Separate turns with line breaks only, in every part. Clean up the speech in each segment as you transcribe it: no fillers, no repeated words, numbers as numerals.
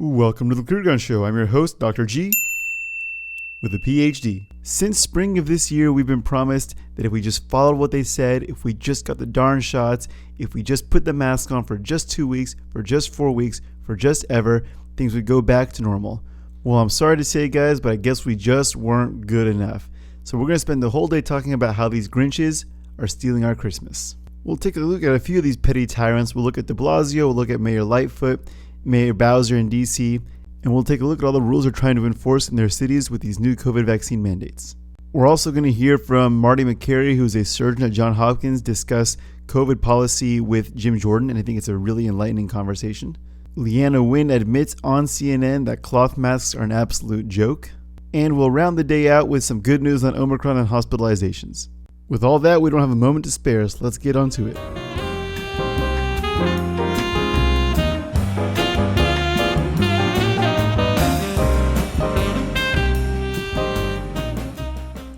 Welcome to the Clear Gun Show. I'm your host, Dr. G, with a PhD. Since spring of this year, we've been promised that if we just followed what they said, if we just got the darn shots, if we just put the mask on for just 2 weeks, for just 4 weeks, for just ever, things would go back to normal. Well, I'm sorry to say, guys, but I guess we just weren't good enough. So we're going to spend the whole day talking about how these Grinches are stealing our Christmas. We'll take a look at a few of these petty tyrants. We'll look at de Blasio, we'll look at Mayor Lightfoot, Mayor Bowser in DC, and we'll take a look at all the rules they're trying to enforce in their cities with these new COVID vaccine mandates. We're also going to hear from Marty McCary, who's a surgeon at Johns Hopkins, discuss COVID policy with Jim Jordan, and I think it's a really enlightening conversation. Leanna Nguyen admits on CNN that cloth masks are an absolute joke. And we'll round the day out with some good news on Omicron and hospitalizations. With all that, we don't have a moment to spare, so let's get on to it.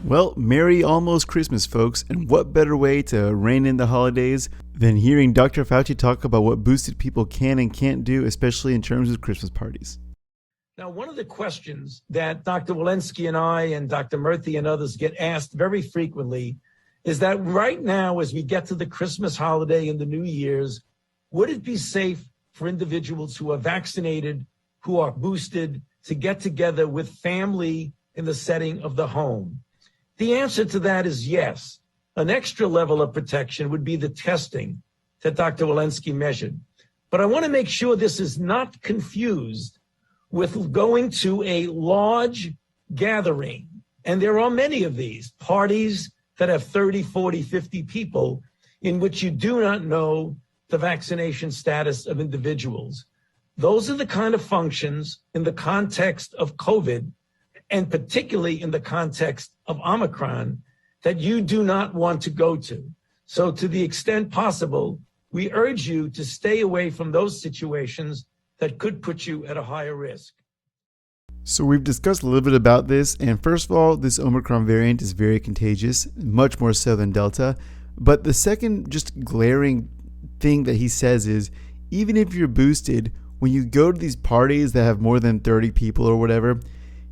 Well, Merry almost Christmas, folks, and what better way to rein in the holidays than hearing Dr. Fauci talk about what boosted people can and can't do, especially in terms of Christmas parties.
Now, one of the questions that Dr. Walensky and I and Dr. Murthy and others get asked very frequently is that right now, as we get to the Christmas holiday and the New Year's, would it be safe for individuals who are vaccinated, who are boosted, to get together with family in the setting of the home? The answer to that is yes. An extra level of protection would be the testing that Dr. Walensky measured. But I want to make sure this is not confused with going to a large gathering. And there are many of these parties that have 30, 40, 50 people in which you do not know the vaccination status of individuals. Those are the kind of functions in the context of COVID, and particularly in the context of Omicron, that you do not want to go to. So to the extent possible, we urge you to stay away from those situations that could put you at a higher risk.
So we've discussed a little bit about this, and first of all, this Omicron variant is very contagious, much more so than Delta. But the second just glaring thing that he says is, even if you're boosted, when you go to these parties that have more than 30 people or whatever,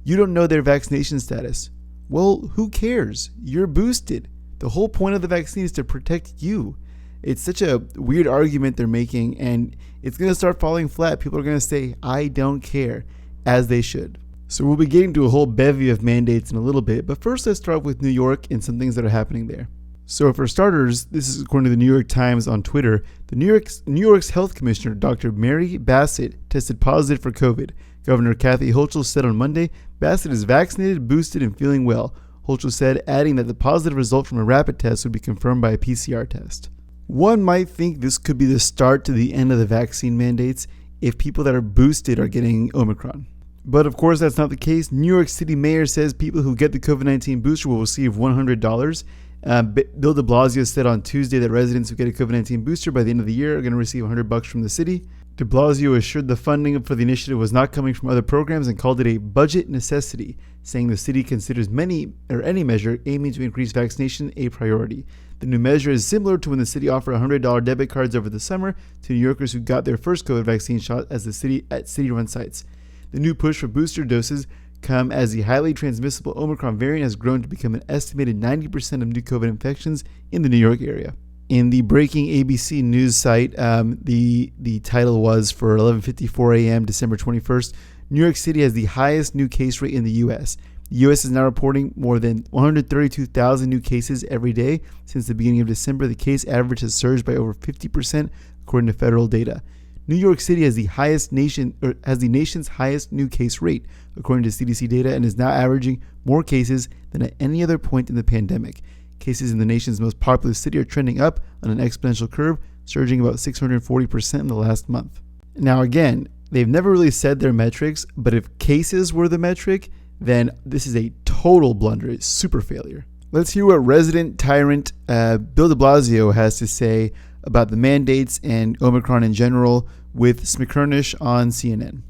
you don't know their vaccination status. Well, who cares? You're boosted. The whole point of the vaccine is to protect you. It's such a weird argument they're making, and it's going to start falling flat. People are going to say, I don't care, as they should. So we'll be getting to a whole bevy of mandates in a little bit, but first let's start with New York and some things that are happening there. So for starters, this is according to the New York Times on Twitter, New York's health commissioner, Dr. Mary Bassett, tested positive for COVID. Governor Kathy Hochul said on Monday, Bassett is vaccinated, boosted, and feeling well. Hochul said, adding that the positive result from a rapid test would be confirmed by a PCR test. One might think this could be the start to the end of the vaccine mandates if people that are boosted are getting Omicron. But of course, that's not the case. New York City mayor says people who get the COVID-19 booster will receive $100. Bill de Blasio said on Tuesday that residents who get a COVID-19 booster by the end of the year are going to receive $100 from the city. De Blasio assured the funding for the initiative was not coming from other programs and called it a budget necessity, saying the city considers any measure aiming to increase vaccination a priority. The new measure is similar to when the city offered $100 debit cards over the summer to New Yorkers who got their first COVID vaccine shot at city-run sites. The new push for booster doses come as the highly transmissible Omicron variant has grown to become an estimated 90% of new COVID infections in the New York area. In the breaking ABC news site, the title was for 11:54 a.m. December 21st, New York City has the highest new case rate in the U.S. The U.S. is now reporting more than 132,000 new cases every day. Since the beginning of December, the case average has surged by over 50%, according to federal data. New York City has the nation's highest new case rate, according to CDC data, and is now averaging more cases than at any other point in the pandemic. Cases in the nation's most populous city are trending up on an exponential curve, surging about 640% in the last month. Now again, they've never really said their metrics, but if cases were the metric, then this is a total blunder, a super failure. Let's hear what resident tyrant Bill de Blasio has to say about the mandates and Omicron in general with Smikrnish on CNN.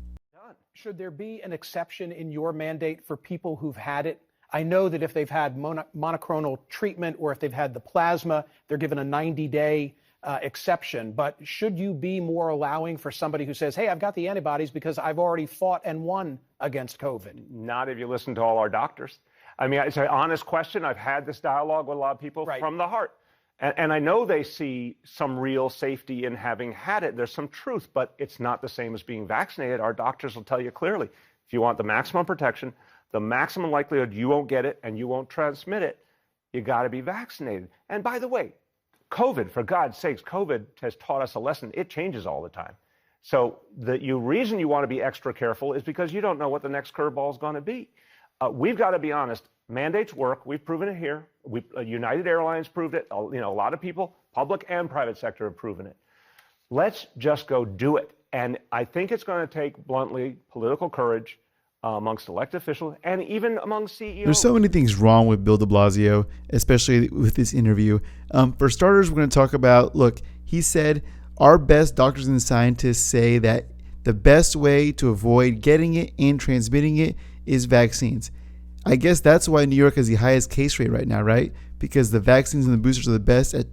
Should there be an exception in your mandate for people who've had it? I know that if they've had monoclonal treatment or if they've had the plasma, they're given a 90-day exception, but should you be more allowing for somebody who says, hey, I've got the antibodies because I've already fought and won against COVID?
Not if you listen to all our doctors. I mean, it's an honest question. I've had this dialogue with a lot of people from the heart. And I know they see some real safety in having had it. There's some truth, but it's not the same as being vaccinated. Our doctors will tell you clearly, if you want the maximum protection, the maximum likelihood you won't get it and you won't transmit it, you got to be vaccinated. And by the way, COVID, for God's sakes, COVID has taught us a lesson. It changes all the time. So the reason you want to be extra careful is because you don't know what the next curveball is going to be. We've got to be honest. Mandates work. We've proven it here. United Airlines proved it. A lot of people, public and private sector, have proven it. Let's just go do it. And I think it's going to take, bluntly, political courage amongst elected officials and even among CEOs.
There's so many things wrong with Bill de Blasio, especially with this interview. For starters, we're going to talk about, look, he said our best doctors and scientists say that the best way to avoid getting it and transmitting it is vaccines. I guess that's why New York has the highest case rate right now, right? Because the vaccines and the boosters are the best at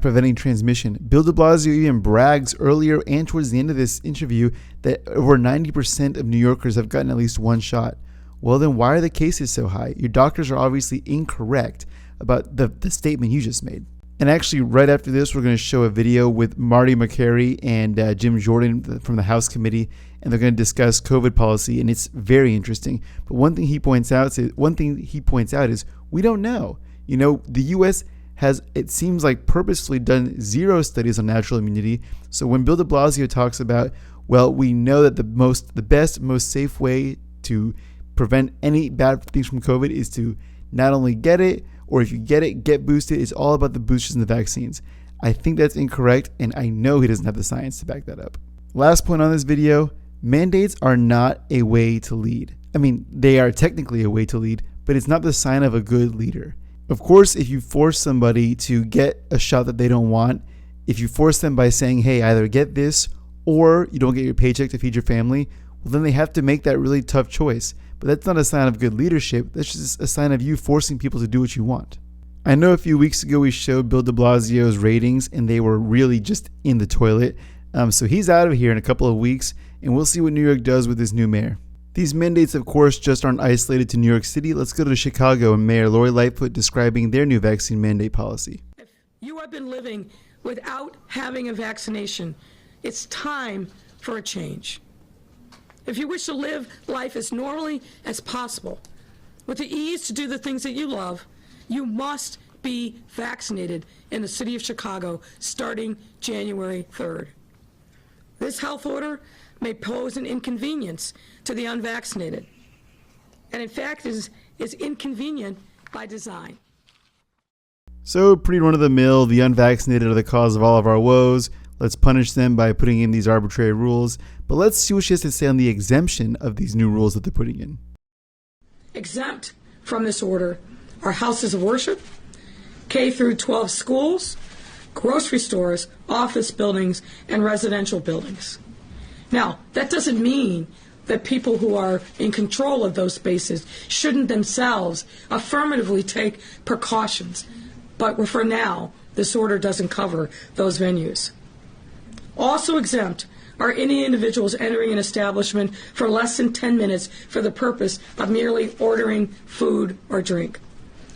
preventing transmission. Bill de Blasio even brags earlier and towards the end of this interview that over 90% of New Yorkers have gotten at least one shot. Well, then why are the cases so high? Your doctors are obviously incorrect about the statement you just made. And actually, right after this, we're going to show a video with Marty McCary and Jim Jordan from the House Committee, and they're going to discuss COVID policy, and it's very interesting. But one thing he points out is we don't know. The U.S. has, it seems like, purposefully done zero studies on natural immunity. So when Bill de Blasio talks about, well, we know that the best, most safe way to prevent any bad things from COVID is to not only get it, or if you get it, get boosted. It's all about the boosters and the vaccines. I think that's incorrect, and I know he doesn't have the science to back that up. Last point on this video, mandates are not a way to lead. I mean, they are technically a way to lead, but it's not the sign of a good leader. Of course, if you force somebody to get a shot that they don't want, if you force them by saying, hey, either get this or you don't get your paycheck to feed your family, well, then they have to make that really tough choice. But that's not a sign of good leadership. That's just a sign of you forcing people to do what you want. I know a few weeks ago we showed Bill de Blasio's ratings and they were really just in the toilet. So he's out of here in a couple of weeks, and we'll see what New York does with this new mayor. These mandates, of course, just aren't isolated to New York City. Let's go to Chicago and Mayor Lori Lightfoot describing their new vaccine mandate policy.
If you have been living without having a vaccination, it's time for a change. If you wish to live life as normally as possible, with the ease to do the things that you love, you must be vaccinated in the city of Chicago starting January 3rd. This health order may pose an inconvenience to the unvaccinated, and in fact is inconvenient by design.
So pretty run-of-the-mill, the unvaccinated are the cause of all of our woes. Let's punish them by putting in these arbitrary rules. But let's see what she has to say on the exemption of these new rules that they're putting in.
Exempt from this order are houses of worship, K through 12 schools, grocery stores, office buildings, and residential buildings. Now, that doesn't mean that people who are in control of those spaces shouldn't themselves affirmatively take precautions. But for now, this order doesn't cover those venues. Also exempt are any individuals entering an establishment for less than 10 minutes for the purpose of merely ordering food or drink.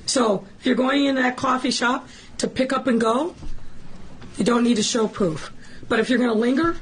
So if you're going in that coffee shop to pick up and go, you don't need to show proof. But if you're going to linger,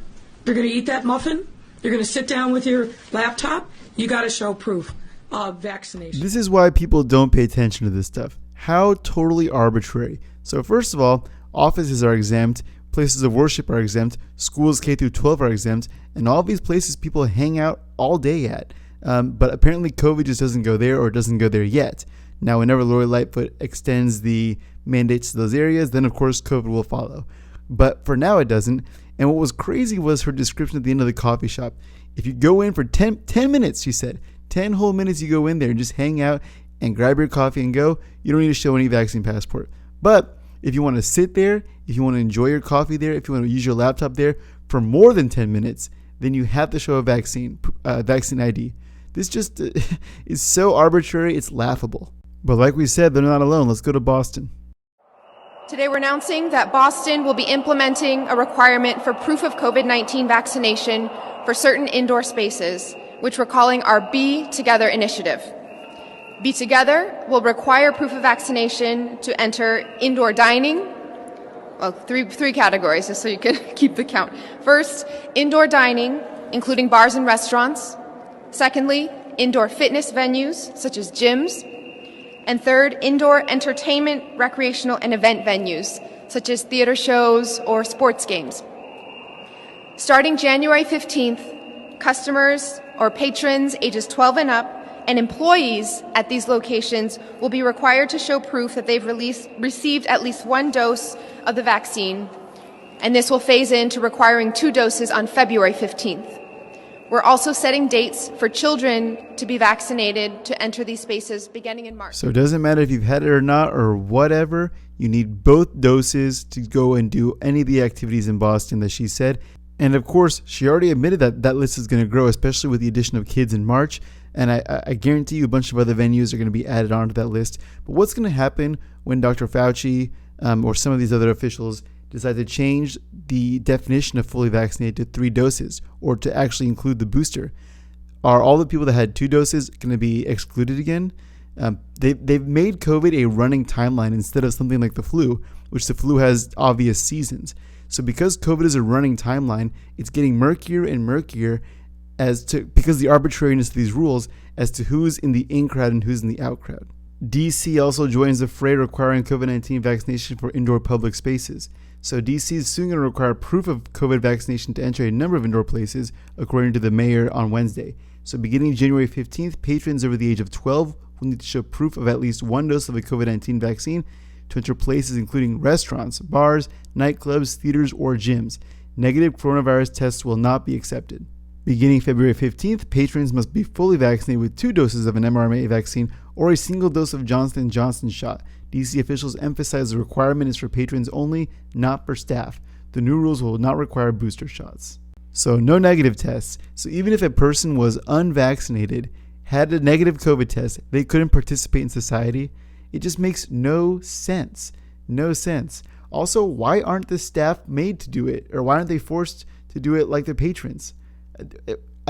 you're going to eat that muffin, you're going to sit down with your laptop, you got to show proof of vaccination.
This is why people don't pay attention to this stuff. How totally arbitrary. So first of all, offices are exempt, places of worship are exempt, schools K through 12 are exempt, and all these places people hang out all day at. But apparently COVID just doesn't go there, or doesn't go there yet. Now, whenever Lori Lightfoot extends the mandates to those areas, then of course COVID will follow. But for now it doesn't. And what was crazy was her description at the end of the coffee shop. If you go in for 10 minutes, she said, 10 whole minutes you go in there and just hang out and grab your coffee and go, you don't need to show any vaccine passport. But if you want to sit there, if you want to enjoy your coffee there, if you want to use your laptop there for more than 10 minutes, then you have to show a vaccine ID. This just is so arbitrary, it's laughable. But like we said, they're not alone. Let's go to Boston.
Today we're announcing that Boston will be implementing a requirement for proof of COVID-19 vaccination for certain indoor spaces, which we're calling our Be Together initiative. Be Together will require proof of vaccination to enter indoor dining. Well, three categories, just so you can keep the count. First, indoor dining, including bars and restaurants. Secondly, indoor fitness venues, such as gyms. And third, indoor entertainment, recreational, and event venues, such as theater shows or sports games. Starting January 15th, customers or patrons ages 12 and up and employees at these locations will be required to show proof that they've received at least one dose of the vaccine, and this will phase into requiring 2 doses on February 15th. We're also setting dates for children to be vaccinated to enter these spaces beginning in March.
So it doesn't matter if you've had it or not or whatever, you need both doses to go and do any of the activities in Boston that she said. And of course, she already admitted that that list is going to grow, especially with the addition of kids in March. And I guarantee you a bunch of other venues are going to be added onto that list. But what's going to happen when Dr. Fauci or some of these other officials decide to change the definition of fully vaccinated to 3 doses or to actually include the booster? Are all the people that had 2 doses going to be excluded again? They've made COVID a running timeline instead of something like the flu, which the flu has obvious seasons. So because COVID is a running timeline, it's getting murkier and murkier because the arbitrariness of these rules as to who's in the in crowd and who's in the out crowd. DC also joins the fray requiring COVID-19 vaccination for indoor public spaces. So DC is soon going to require proof of COVID vaccination to enter a number of indoor places, according to the mayor on Wednesday. So beginning January 15th, patrons over the age of 12 will need to show proof of at least 1 dose of the COVID-19 vaccine to enter places including restaurants, bars, nightclubs, theaters, or gyms. Negative coronavirus tests will not be accepted. Beginning February 15th, patrons must be fully vaccinated with 2 doses of an mRNA vaccine or a single dose of Johnson & Johnson shot. DC officials emphasize the requirement is for patrons only, not for staff. The new rules will not require booster shots. So no negative tests. So even if a person was unvaccinated, had a negative COVID test, they couldn't participate in society. It just makes no sense. No sense. Also, why aren't the staff made to do it? Or why aren't they forced to do it like their patrons?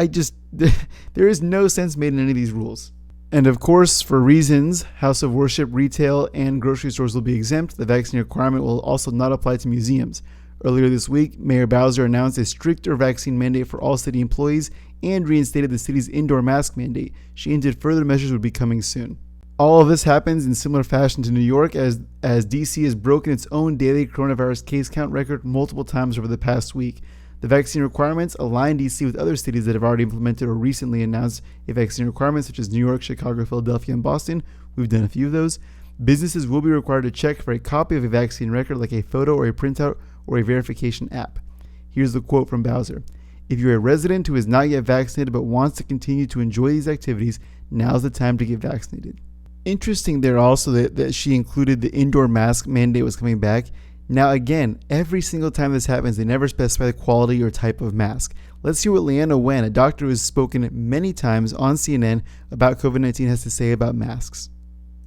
There is no sense made in any of these rules. And of course, for reasons, house of worship, retail, and grocery stores will be exempt. The vaccine requirement will also not apply to museums. Earlier this week, Mayor Bowser announced a stricter vaccine mandate for all city employees and reinstated the city's indoor mask mandate. She hinted further measures would be coming soon. All of this happens in similar fashion to New York as DC has broken its own daily coronavirus case count record multiple times over the past week. The vaccine requirements align DC with other cities that have already implemented or recently announced a vaccine requirement, such as New York, Chicago, Philadelphia, and Boston. We've done a few of those. Businesses will be required to check for a copy of a vaccine record, like a photo or a printout or a verification app. Here's the quote from Bowser. If you're a resident who is not yet vaccinated but wants to continue to enjoy these activities, now's the time to get vaccinated. Interesting there also that she included the indoor mask mandate was coming back. Now again, every single time this happens, they never specify the quality or type of mask. Let's hear what Leanna Wen, a doctor who has spoken many times on CNN about COVID-19, has to say about masks.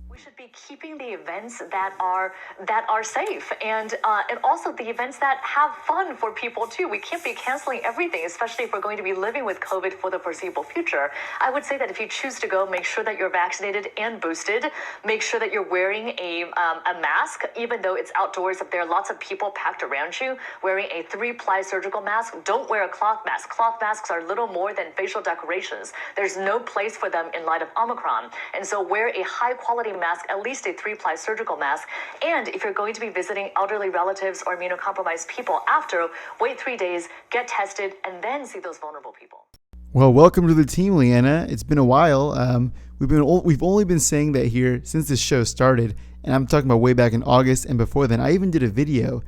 We should be keeping the events that are safe and also the events that have fun for people too. We can't be canceling everything, especially if we're going to be living with COVID for the foreseeable future. I would say that if you choose to go, make sure that you're vaccinated and boosted. Make sure that you're wearing a mask, even though it's outdoors. If there are lots of people packed around you, wearing a 3-ply surgical mask. Don't wear a cloth mask. Cloth masks are little more than facial decorations. There's no place for them in light of Omicron. And so wear a high-quality mask, at least a 3-ply surgical mask. And if you're going to be visiting elderly relatives or immunocompromised people after, wait 3 days, get tested, and then see those vulnerable people.
Well, welcome to the team, Leanna. It's been a while. We've only been saying that here since this show started, and I'm talking about way back in August and before then. I even did a video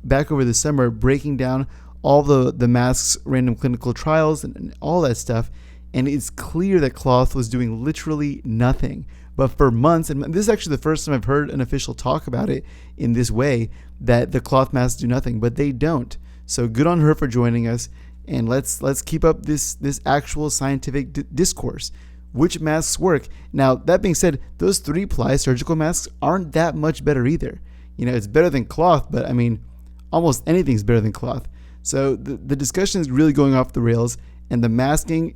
back over the summer breaking down all the masks, random clinical trials, and all that stuff. And it's clear that cloth was doing literally nothing. But for months, and this is actually the first time I've heard an official talk about it in this way, that the cloth masks do nothing, but they don't. So good on her for joining us, and let's keep up this actual scientific discourse. Which masks work? Now, that being said, those 3-ply surgical masks aren't that much better either. It's better than cloth, but I mean, almost anything's better than cloth. So the discussion is really going off the rails, and the masking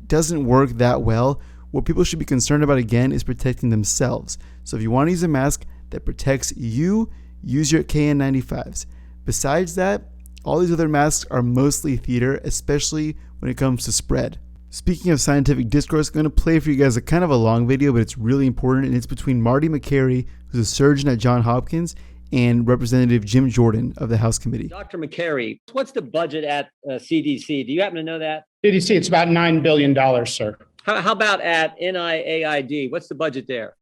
doesn't work that well. What people should be concerned about, again, is protecting themselves. So if you want to use a mask that protects you, use your KN95s. Besides that, all these other masks are mostly theater, especially when it comes to spread. Speaking of scientific discourse, I'm going to play for you guys a kind of a long video, but it's really important, and it's between Marty Makary, who's a surgeon at Johns Hopkins, and Representative Jim Jordan of the House Committee.
Dr. Makary, what's the budget at CDC? Do you happen to know that?
CDC, it's about $9 billion, sir.
How about at NIAID? What's the budget there?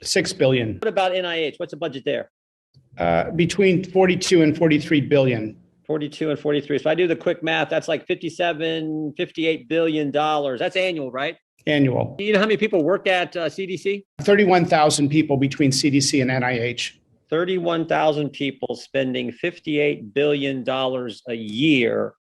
$6 billion.
What about NIH? What's the budget there?
Between 42 and 43 billion.
42 and 43. So I do the quick math. That's like $58 billion. That's annual, right?
Annual.
You know how many people work at CDC?
31,000 people between CDC and NIH.
31,000 people spending $58 billion a year.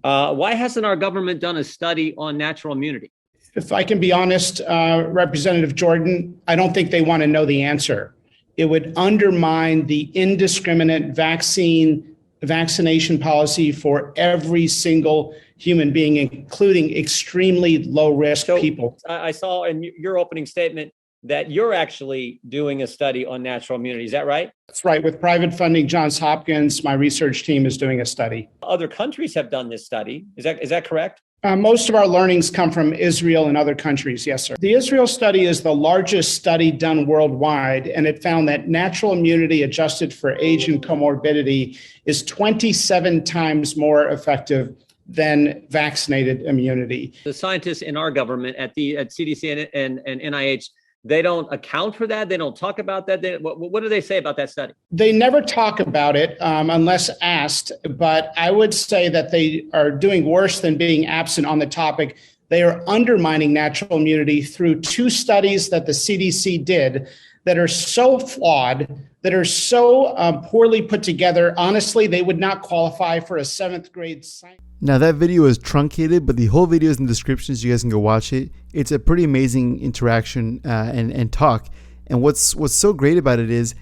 Why hasn't our government done a study on natural immunity?
If I can be honest, Representative Jordan, I don't think they want to know the answer. It would undermine the indiscriminate vaccination policy for every single human being, including extremely low-risk people.
I saw in your opening statement that you're actually doing a study on natural immunity. Is that right?
That's right. With private funding, Johns Hopkins, my research team is doing a study.
Other countries have done this study. Is that correct?
Most of our learnings come from Israel and other countries. Yes, sir. The Israel study is the largest study done worldwide, and it found that natural immunity adjusted for age and comorbidity is 27 times more effective than vaccinated immunity.
The scientists in our government at CDC and NIH, they don't account for that. They don't talk about that. What do they say about that study?
They never talk about it unless asked, but I would say that they are doing worse than being absent on the topic. They are undermining natural immunity through two studies that the CDC did that are so flawed, that are so poorly put together. Honestly, they would not qualify for a seventh grade science.
Now that video is truncated, but the whole video is in the description, so you guys can go watch it. It's a pretty amazing interaction and talk. And what's so great about it is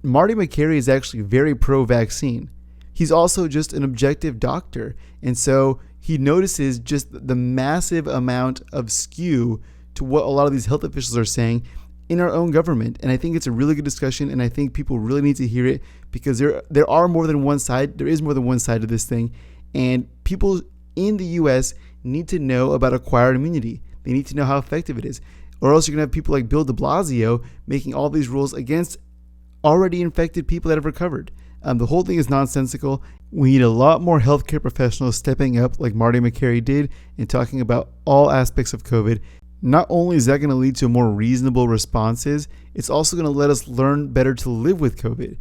Marty Makary is actually very pro-vaccine. He's also just an objective doctor, and so he notices just the massive amount of skew to what a lot of these health officials are saying in our own government. And I think it's a really good discussion, and I think people really need to hear it, because there is more than one side to this thing. And people in the U.S. need to know about acquired immunity. They need to know how effective it is. Or else you're going to have people like Bill de Blasio making all these rules against already infected people that have recovered. The whole thing is nonsensical. We need a lot more healthcare professionals stepping up like Marty Makary did and talking about all aspects of COVID. Not only is that going to lead to more reasonable responses, it's also going to let us learn better to live with COVID.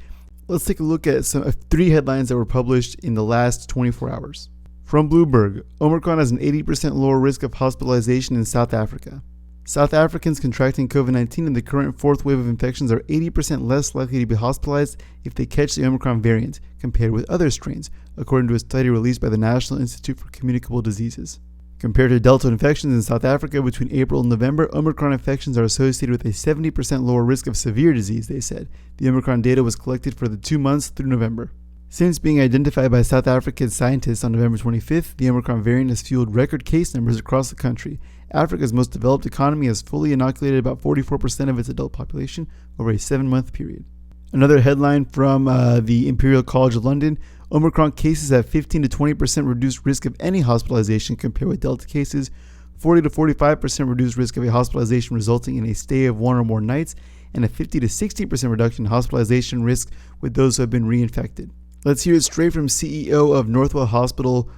Let's take a look at some 3 headlines that were published in the last 24 hours. From Bloomberg, Omicron has an 80% lower risk of hospitalization in South Africa. South Africans contracting COVID-19 in the current 4th wave of infections are 80% less likely to be hospitalized if they catch the Omicron variant compared with other strains, according to a study released by the National Institute for Communicable Diseases. Compared to Delta infections in South Africa between April and November, Omicron infections are associated with a 70% lower risk of severe disease, they said. The Omicron data was collected for the 2 months through November. Since being identified by South African scientists on November 25th, the Omicron variant has fueled record case numbers across the country. Africa's most developed economy has fully inoculated about 44% of its adult population over a 7-month period. Another headline from the Imperial College of London, Omicron cases have 15 to 20% reduced risk of any hospitalization compared with Delta cases, 40 to 45% reduced risk of a hospitalization resulting in a stay of 1 or more nights, and a 50 to 60% reduction in hospitalization risk with those who have been reinfected. Let's hear it straight from CEO of Northwell Hospital,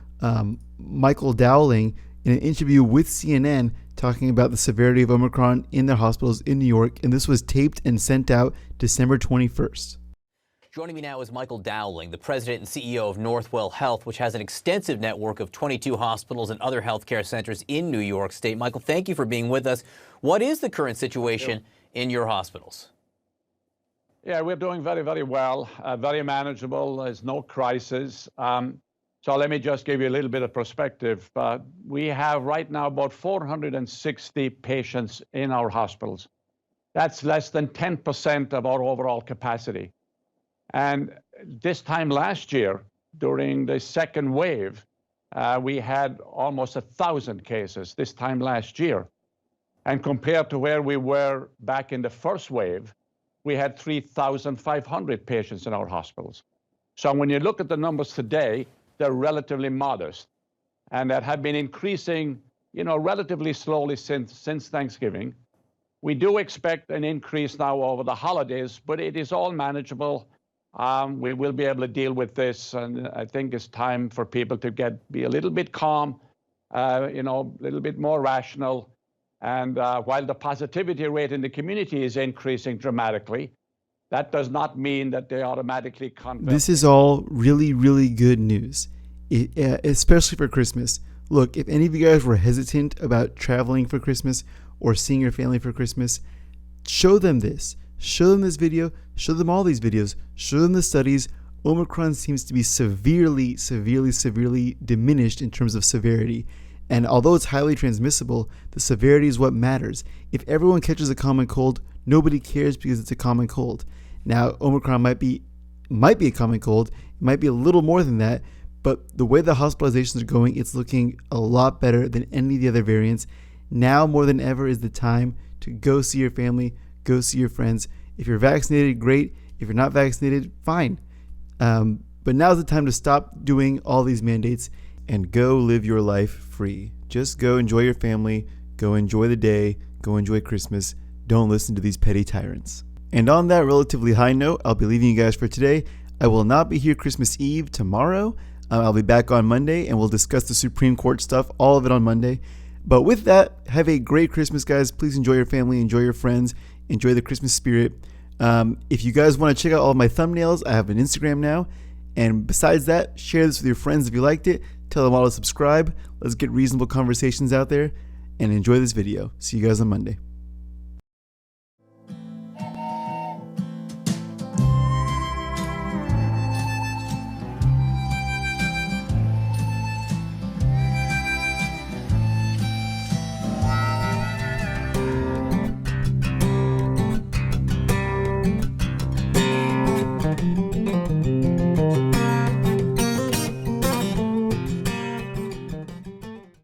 Michael Dowling, in an interview with CNN talking about the severity of Omicron in their hospitals in New York, and this was taped and sent out December 21st.
Joining me now is Michael Dowling, the president and CEO of Northwell Health, which has an extensive network of 22 hospitals and other healthcare centers in New York State. Michael, thank you for being with us. What is the current situation in your hospitals?
Yeah, we're doing very, very well, very manageable. There's no crisis. So let me just give you a little bit of perspective. We have right now about 460 patients in our hospitals. That's less than 10% of our overall capacity. And this time last year, during the second wave, we had almost 1,000 cases this time last year. And compared to where we were back in the first wave, we had 3,500 patients in our hospitals. So when you look at the numbers today, they're relatively modest, and that have been increasing, relatively slowly since Thanksgiving. We do expect an increase now over the holidays, but it is all manageable. We will be able to deal with this, and I think it's time for people to be a little bit calm, a little bit more rational. And while the positivity rate in the community is increasing dramatically, that does not mean that they automatically convert.
This is all really, really good news, especially for Christmas. Look, if any of you guys were hesitant about traveling for Christmas or seeing your family for Christmas, show them this. Show them this video. Show them all these videos. Show them the studies. Omicron seems to be severely, severely, severely diminished in terms of severity. And although it's highly transmissible, the severity is what matters. If everyone catches a common cold, nobody cares because it's a common cold. Now, Omicron might be a common cold. It might be a little more than that. But the way the hospitalizations are going, it's looking a lot better than any of the other variants. Now more than ever is the time to go see your family, go see your friends. If you're vaccinated, great. If you're not vaccinated, fine. But now's the time to stop doing all these mandates and go live your life free. Just go enjoy your family, go enjoy the day, go enjoy Christmas. Don't listen to these petty tyrants. And on that relatively high note, I'll be leaving you guys for today. I will not be here Christmas Eve tomorrow. I'll be back on Monday, and we'll discuss the Supreme Court stuff, all of it on Monday. But with that, have a great Christmas, guys. Please enjoy your family, enjoy your friends, enjoy the Christmas spirit. If you guys want to check out all of my thumbnails, I have an Instagram now. And besides that, share this with your friends if you liked it. Tell them all to subscribe. Let's get reasonable conversations out there, and enjoy this video. See you guys on Monday.